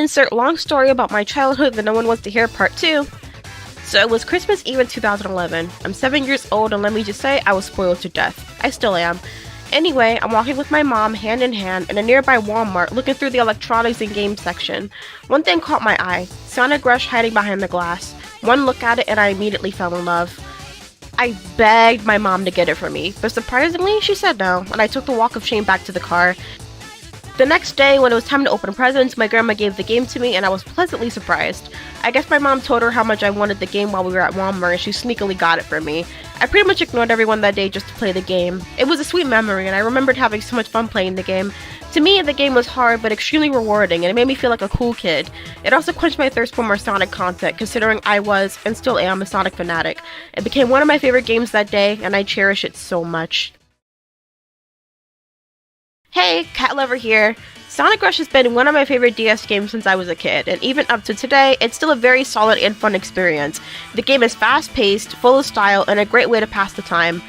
Insert long story about my childhood that no one wants to hear part 2. So it was Christmas Eve in 2011. I'm 7 years old and let me just say I was spoiled to death. I still am. Anyway, I'm walking with my mom hand in hand in a nearby Walmart looking through the electronics and games section. One thing caught my eye, Sonic Rush hiding behind the glass. One look at it and I immediately fell in love. I begged my mom to get it for me, but surprisingly she said no, and I took the walk of shame back to the car. The next day, when it was time to open presents, my grandma gave the game to me and I was pleasantly surprised. I guess my mom told her how much I wanted the game while we were at Walmart and she sneakily got it for me. I pretty much ignored everyone that day just to play the game. It was a sweet memory and I remembered having so much fun playing the game. To me, the game was hard but extremely rewarding and it made me feel like a cool kid. It also quenched my thirst for more Sonic content, considering I was, and still am, a Sonic fanatic. It became one of my favorite games that day and I cherish it so much. Hey, Cat Lover here. Sonic Rush has been one of my favorite DS games since I was a kid, and even up to today, it's still a very solid and fun experience. The game is fast-paced, full of style, and a great way to pass the time.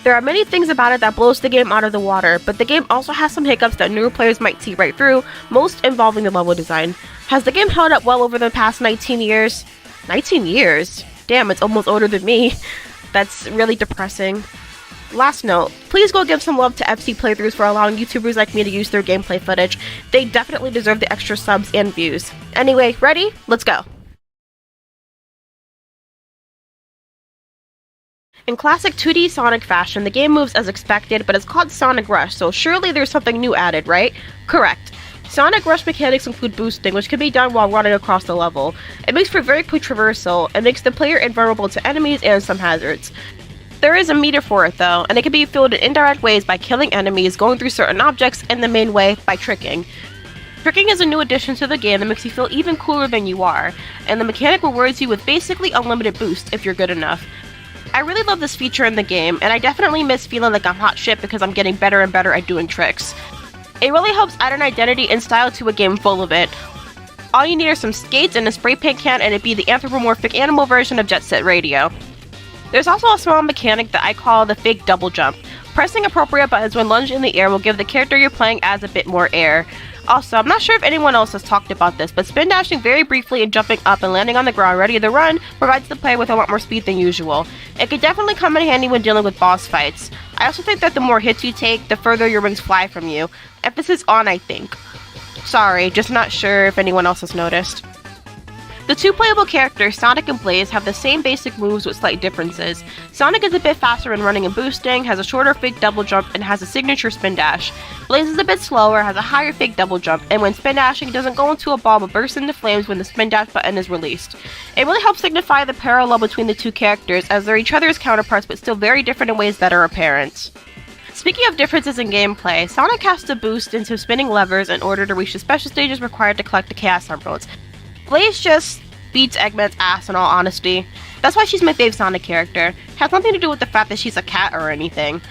There are many things about it that blows the game out of the water, but the game also has some hiccups that newer players might see right through, most involving the level design. Has the game held up well over the past 19 years? 19 years? Damn, it's almost older than me. That's really depressing. Last note, please go give some love to FCPlaythroughs for allowing YouTubers like me to use their gameplay footage. They definitely deserve the extra subs and views. Anyway, ready? Let's go! In classic 2D Sonic fashion, the game moves as expected, but it's called Sonic Rush, so surely there's something new added, right? Correct. Sonic Rush mechanics include boosting, which can be done while running across the level. It makes for very quick traversal, and makes the player invulnerable to enemies and some hazards. There is a meter for it though, and it can be fueled in indirect ways by killing enemies, going through certain objects, and the main way, by tricking. Tricking is a new addition to the game that makes you feel even cooler than you are, and the mechanic rewards you with basically unlimited boost if you're good enough. I really love this feature in the game, and I definitely miss feeling like I'm hot shit because I'm getting better and better at doing tricks. It really helps add an identity and style to a game full of it. All you need are some skates and a spray paint can and it'd be the anthropomorphic animal version of Jet Set Radio. There's also a small mechanic that I call the fake double jump. Pressing appropriate buttons when lunged in the air will give the character you're playing as a bit more air. Also, I'm not sure if anyone else has talked about this, but spin dashing very briefly and jumping up and landing on the ground ready to run provides the player with a lot more speed than usual. It can definitely come in handy when dealing with boss fights. I also think that the more hits you take, the further your wings fly from you. Emphasis on, I think. Sorry, just not sure if anyone else has noticed. The two playable characters, Sonic and Blaze, have the same basic moves with slight differences. Sonic is a bit faster in running and boosting, has a shorter fake double jump, and has a signature spin dash. Blaze is a bit slower, has a higher fake double jump, and when spin dashing doesn't go into a ball but bursts into flames when the spin dash button is released. It really helps signify the parallel between the two characters as they're each other's counterparts but still very different in ways that are apparent. Speaking of differences in gameplay, Sonic has to boost into spinning levers in order to reach the special stages required to collect the Chaos Emeralds. Blaze just beats Eggman's ass in all honesty. That's why she's my fave Sonic character. Has nothing to do with the fact that she's a cat or anything.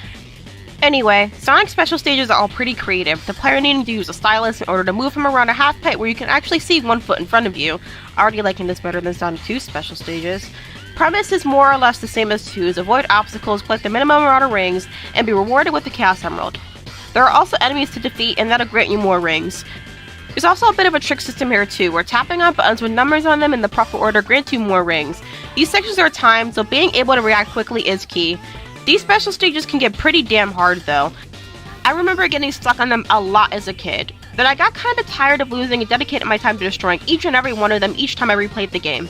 Anyway, Sonic's special stages are all pretty creative, the player needing to use a stylus in order to move him around a half pipe where you can actually see 1 foot in front of you. Already liking this better than Sonic 2's special stages. Premise is more or less the same as 2's, avoid obstacles, collect the minimum amount of rings, and be rewarded with the Chaos Emerald. There are also enemies to defeat and that'll grant you more rings. There's also a bit of a trick system here too, where tapping on buttons with numbers on them in the proper order grants you more rings. These sections are timed, so being able to react quickly is key. These special stages can get pretty damn hard though. I remember getting stuck on them a lot as a kid, but I got kinda tired of losing and dedicated my time to destroying each and every one of them each time I replayed the game.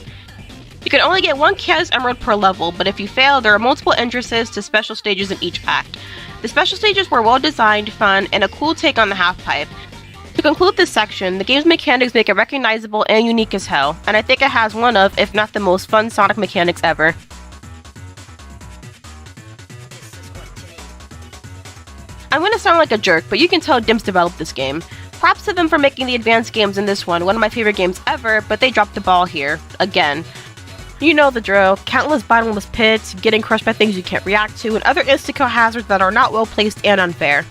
You can only get 1 Chaos Emerald per level, but if you fail, there are multiple entrances to special stages in each act. The special stages were well designed, fun, and a cool take on the half-pipe. To conclude this section, the game's mechanics make it recognizable and unique as hell, and I think it has one of, if not the most fun Sonic mechanics ever. I'm gonna sound like a jerk, but you can tell Dimps developed this game. Props to them for making the advanced games in this one of my favorite games ever, but they dropped the ball here, again. You know the drill, countless bottomless pits, getting crushed by things you can't react to, and other insta-kill hazards that are not well placed and unfair.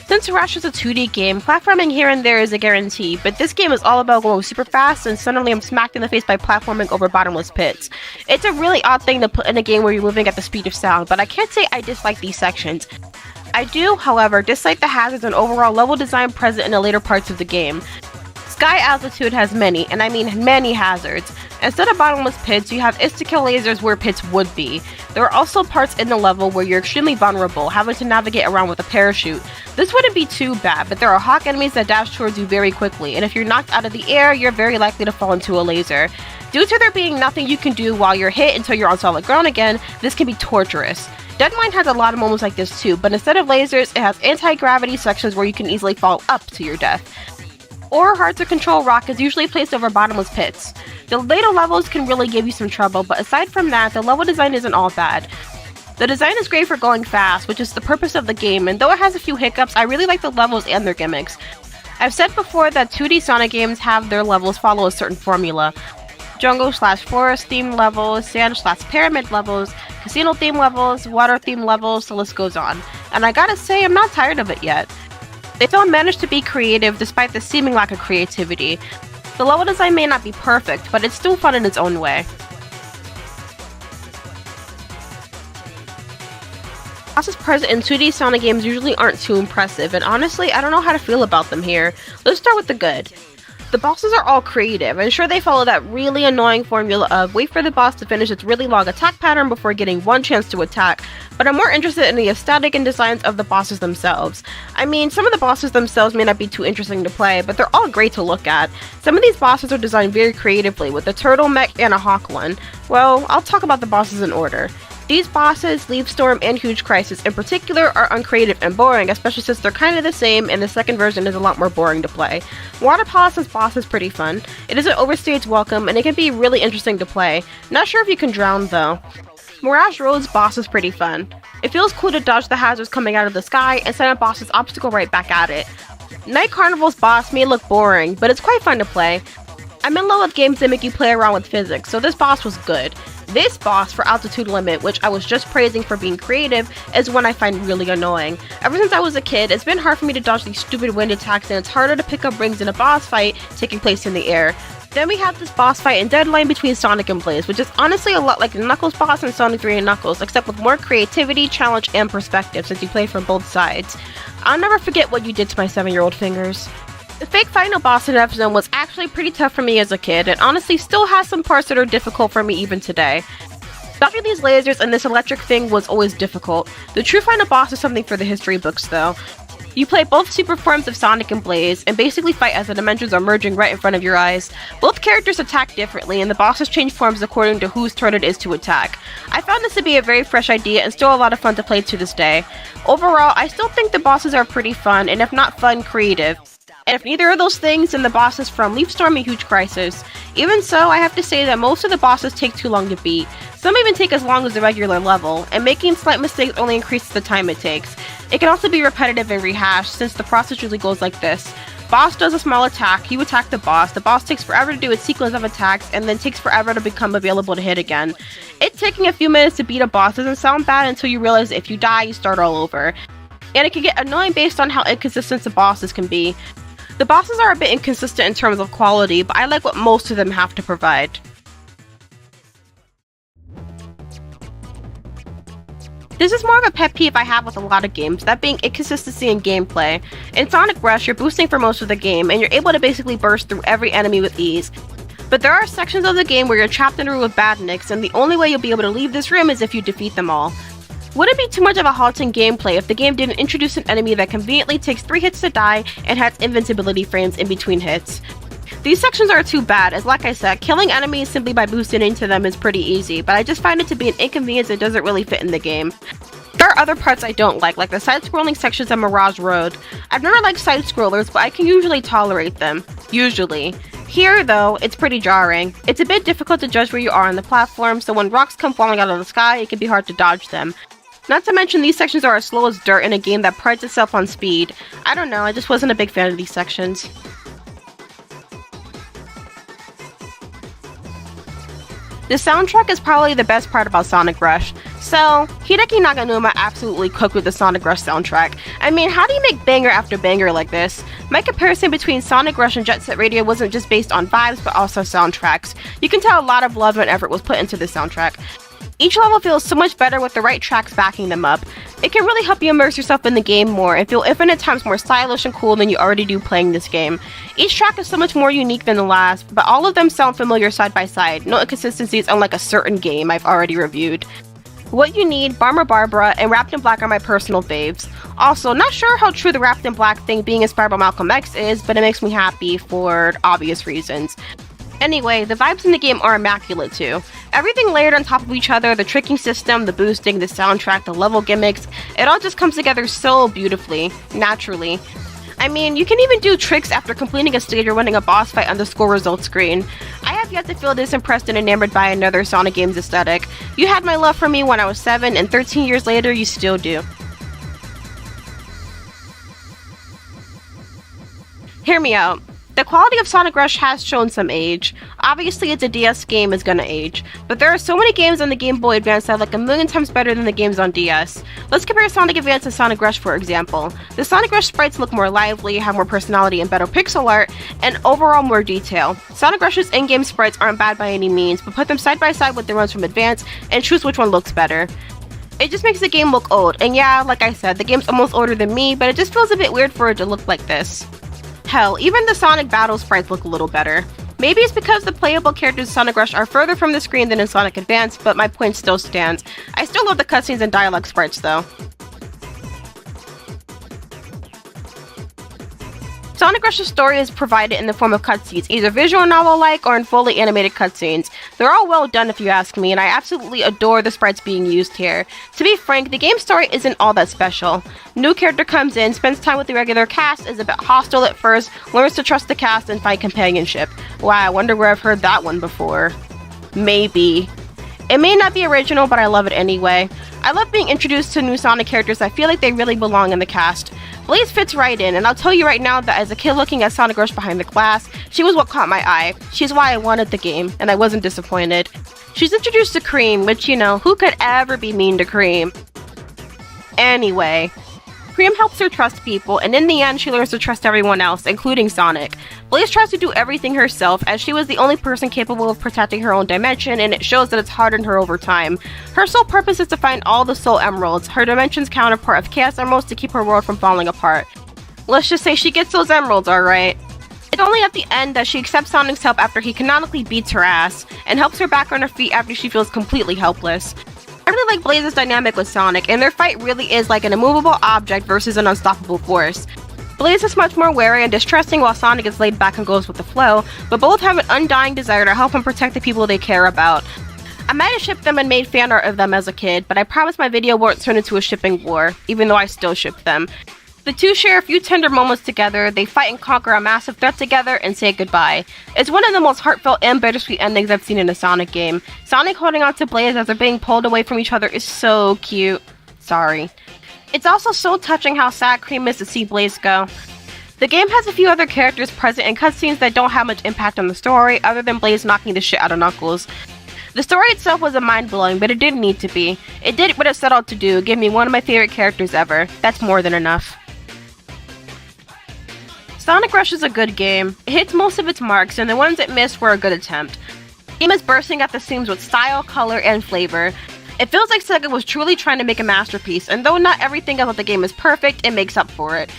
Since Rush is a 2D game, platforming here and there is a guarantee, but this game is all about going super fast and suddenly I'm smacked in the face by platforming over bottomless pits. It's a really odd thing to put in a game where you're moving at the speed of sound, but I can't say I dislike these sections. I do, however, dislike the hazards and overall level design present in the later parts of the game. Sky altitude has many, and I mean many hazards. Instead of bottomless pits, you have insta-kill lasers where pits would be. There are also parts in the level where you're extremely vulnerable, having to navigate around with a parachute. This wouldn't be too bad, but there are hawk enemies that dash towards you very quickly, and if you're knocked out of the air, you're very likely to fall into a laser. Due to there being nothing you can do while you're hit until you're on solid ground again, this can be torturous. Deadmine has a lot of moments like this too, but instead of lasers, it has anti-gravity sections where you can easily fall up to your death. Or hard-to-control rock is usually placed over bottomless pits. The later levels can really give you some trouble, but aside from that, the level design isn't all bad. The design is great for going fast, which is the purpose of the game, and though it has a few hiccups, I really like the levels and their gimmicks. I've said before that 2D Sonic games have their levels follow a certain formula. Jungle/forest themed levels, sand/pyramid levels, casino themed levels, water themed levels, the list goes on. And I gotta say, I'm not tired of it yet. They still managed to be creative despite the seeming lack of creativity. The level design may not be perfect, but it's still fun in its own way. Bosses present in 2D Sonic games usually aren't too impressive, and honestly, I don't know how to feel about them here. Let's start with the good. The bosses are all creative, and sure they follow that really annoying formula of wait for the boss to finish its really long attack pattern before getting one chance to attack, but I'm more interested in the aesthetic and designs of the bosses themselves. I mean, some of the bosses themselves may not be too interesting to play, but they're all great to look at. Some of these bosses are designed very creatively, with a turtle, mech, and a hawk one. Well, I'll talk about the bosses in order. These bosses, Leaf Storm and Huge Crisis in particular, are uncreative and boring, especially since they're kind of the same and the second version is a lot more boring to play. Water Palace's boss is pretty fun. It doesn't overstay its welcome and it can be really interesting to play. Not sure if you can drown though. Mirage Road's boss is pretty fun. It feels cool to dodge the hazards coming out of the sky and send a boss's obstacle right back at it. Night Carnival's boss may look boring, but it's quite fun to play. I'm in love with games that make you play around with physics, so this boss was good. This boss for Altitude Limit, which I was just praising for being creative, is one I find really annoying. Ever since I was a kid, it's been hard for me to dodge these stupid wind attacks and it's harder to pick up rings in a boss fight taking place in the air. Then we have this boss fight in Deadline between Sonic and Blaze, which is honestly a lot like the Knuckles boss in Sonic 3 and Knuckles, except with more creativity, challenge, and perspective since you play from both sides. I'll never forget what you did to my 7-year-old fingers. The fake final boss in F-Zone was actually pretty tough for me as a kid, and honestly still has some parts that are difficult for me even today. Dodging these lasers and this electric thing was always difficult. The true final boss is something for the history books though. You play both super forms of Sonic and Blaze, and basically fight as the dimensions are merging right in front of your eyes. Both characters attack differently, and the bosses change forms according to whose turn it is to attack. I found this to be a very fresh idea and still a lot of fun to play to this day. Overall, I still think the bosses are pretty fun, and if not fun, creative. And if neither of those things, then the bosses from Leaf Storm and Huge Crisis. Even so, I have to say that most of the bosses take too long to beat. Some even take as long as the regular level, and making slight mistakes only increases the time it takes. It can also be repetitive and rehashed, since the process usually goes like this. Boss does a small attack, you attack the boss takes forever to do its sequence of attacks, and then takes forever to become available to hit again. It taking a few minutes to beat a boss doesn't sound bad until you realize if you die, you start all over. And it can get annoying based on how inconsistent the bosses can be. The bosses are a bit inconsistent in terms of quality, but I like what most of them have to provide. This is more of a pet peeve I have with a lot of games, that being inconsistency in gameplay. In Sonic Rush, you're boosting for most of the game, and you're able to basically burst through every enemy with ease. But there are sections of the game where you're trapped in a room with badniks, and the only way you'll be able to leave this room is if you defeat them all. Wouldn't be too much of a halting gameplay if the game didn't introduce an enemy that conveniently takes 3 hits to die and has invincibility frames in between hits. These sections are too bad, as like I said, killing enemies simply by boosting into them is pretty easy, but I just find it to be an inconvenience that doesn't really fit in the game. There are other parts I don't like the side-scrolling sections of Mirage Road. I've never liked side-scrollers, but I can usually tolerate them. Usually. Here, though, it's pretty jarring. It's a bit difficult to judge where you are on the platform, so when rocks come falling out of the sky, it can be hard to dodge them. Not to mention these sections are as slow as dirt in a game that prides itself on speed. I don't know, I just wasn't a big fan of these sections. The soundtrack is probably the best part about Sonic Rush. So, Hideki Naganuma absolutely cooked with the Sonic Rush soundtrack. I mean, how do you make banger after banger like this? My comparison between Sonic Rush and Jet Set Radio wasn't just based on vibes, but also soundtracks. You can tell a lot of love and effort was put into this soundtrack. Each level feels so much better with the right tracks backing them up. It can really help you immerse yourself in the game more and feel infinite times more stylish and cool than you already do playing this game. Each track is so much more unique than the last, but all of them sound familiar side by side, no inconsistencies unlike a certain game I've already reviewed. What You Need, Bomber Barbara, and Wrapped in Black are my personal faves. Also, not sure how true the Wrapped in Black thing being inspired by Malcolm X is, but it makes me happy for obvious reasons. Anyway, the vibes in the game are immaculate too. Everything layered on top of each other, the tricking system, the boosting, the soundtrack, the level gimmicks, it all just comes together so beautifully, naturally. I mean, you can even do tricks after completing a stage or winning a boss fight on the score results screen. I have yet to feel this impressed and enamored by another Sonic game's aesthetic. You had my love for me when I was 7, and 13 years later, you still do. Hear me out. The quality of Sonic Rush has shown some age. Obviously, it's a DS game, is gonna age. But there are so many games on the Game Boy Advance that look a million times better than the games on DS. Let's compare Sonic Advance and Sonic Rush, for example. The Sonic Rush sprites look more lively, have more personality and better pixel art, and overall more detail. Sonic Rush's in-game sprites aren't bad by any means, but put them side by side with the ones from Advance and choose which one looks better. It just makes the game look old, and yeah, like I said, the game's almost older than me, but it just feels a bit weird for it to look like this. Hell, even the Sonic Battle sprites look a little better. Maybe it's because the playable characters in Sonic Rush are further from the screen than in Sonic Advance, but my point still stands. I still love the cutscenes and dialogue sprites though. Sonic Rush's story is provided in the form of cutscenes, either visual novel-like or in fully animated cutscenes. They're all well done if you ask me, and I absolutely adore the sprites being used here. To be frank, the game's story isn't all that special. New character comes in, spends time with the regular cast, is a bit hostile at first, learns to trust the cast and find companionship. Wow, I wonder where I've heard that one before. Maybe. It may not be original, but I love it anyway. I love being introduced to new Sonic characters. I feel like they really belong in the cast. Blaze fits right in, and I'll tell you right now that as a kid looking at Sonic Rush behind the glass, she was what caught my eye. She's why I wanted the game, and I wasn't disappointed. She's introduced to Cream, which, you know, who could ever be mean to Cream? Anyway, Cream helps her trust people, and in the end, she learns to trust everyone else, including Sonic. Blaze tries to do everything herself, as she was the only person capable of protecting her own dimension, and it shows that it's hardened her over time. Her sole purpose is to find all the Soul Emeralds, her dimension's counterpart of Chaos Emeralds, to keep her world from falling apart. Let's just say she gets those emeralds, alright. It's only at the end that she accepts Sonic's help after he canonically beats her ass, and helps her back on her feet after she feels completely helpless. I really like Blaze's dynamic with Sonic, and their fight really is like an immovable object versus an unstoppable force. Blaze is much more wary and distrusting while Sonic is laid back and goes with the flow, but both have an undying desire to help and protect the people they care about. I might have shipped them and made fan art of them as a kid, but I promise my video won't turn into a shipping war, even though I still ship them. The two share a few tender moments together, they fight and conquer a massive threat together, and say goodbye. It's one of the most heartfelt and bittersweet endings I've seen in a Sonic game. Sonic holding on to Blaze as they're being pulled away from each other is so cute. Sorry. It's also so touching how sad Cream is to see Blaze go. The game has a few other characters present in cutscenes that don't have much impact on the story, other than Blaze knocking the shit out of Knuckles. The story itself wasn't mind-blowing, but it didn't need to be. It did what it set out to do, give me one of my favorite characters ever. That's more than enough. Sonic Rush is a good game. It hits most of its marks, and the ones it missed were a good attempt. The game is bursting at the seams with style, color, and flavor. It feels like Sega was truly trying to make a masterpiece, and though not everything about the game is perfect, it makes up for it.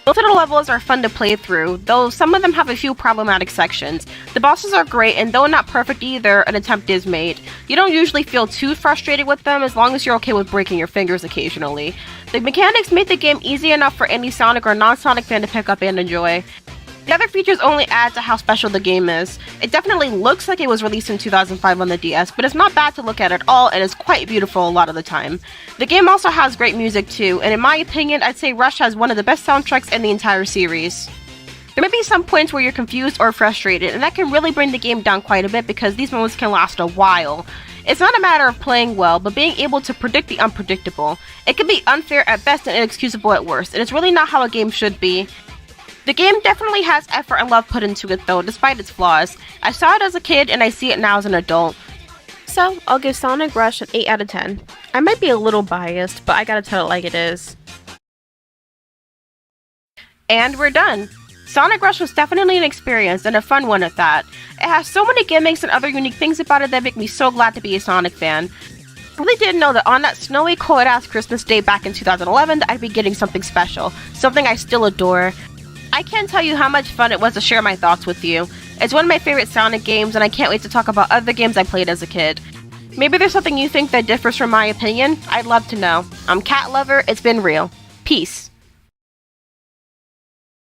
Most of the levels are fun to play through, though some of them have a few problematic sections. The bosses are great, and though not perfect either, an attempt is made. You don't usually feel too frustrated with them as long as you're okay with breaking your fingers occasionally. The mechanics make the game easy enough for any Sonic or non-Sonic fan to pick up and enjoy. The other features only add to how special the game is. It definitely looks like it was released in 2005 on the DS, but it's not bad to look at all and is quite beautiful a lot of the time. The game also has great music too, and in my opinion, I'd say Rush has one of the best soundtracks in the entire series. There may be some points where you're confused or frustrated, and that can really bring the game down quite a bit because these moments can last a while. It's not a matter of playing well, but being able to predict the unpredictable. It can be unfair at best and inexcusable at worst, and it's really not how a game should be. The game definitely has effort and love put into it though, despite its flaws. I saw it as a kid and I see it now as an adult. So, I'll give Sonic Rush an 8 out of 10. I might be a little biased, but I gotta tell it like it is. And we're done! Sonic Rush was definitely an experience, and a fun one at that. It has so many gimmicks and other unique things about it that make me so glad to be a Sonic fan. really didn't know that on that snowy, cold-ass Christmas day back in 2011 that I'd be getting something special, something I still adore. I can't tell you how much fun it was to share my thoughts with you. It's one of my favorite Sonic games, and I can't wait to talk about other games I played as a kid. Maybe there's something you think that differs from my opinion? I'd love to know. I'm Cat Lover, it's been real. Peace.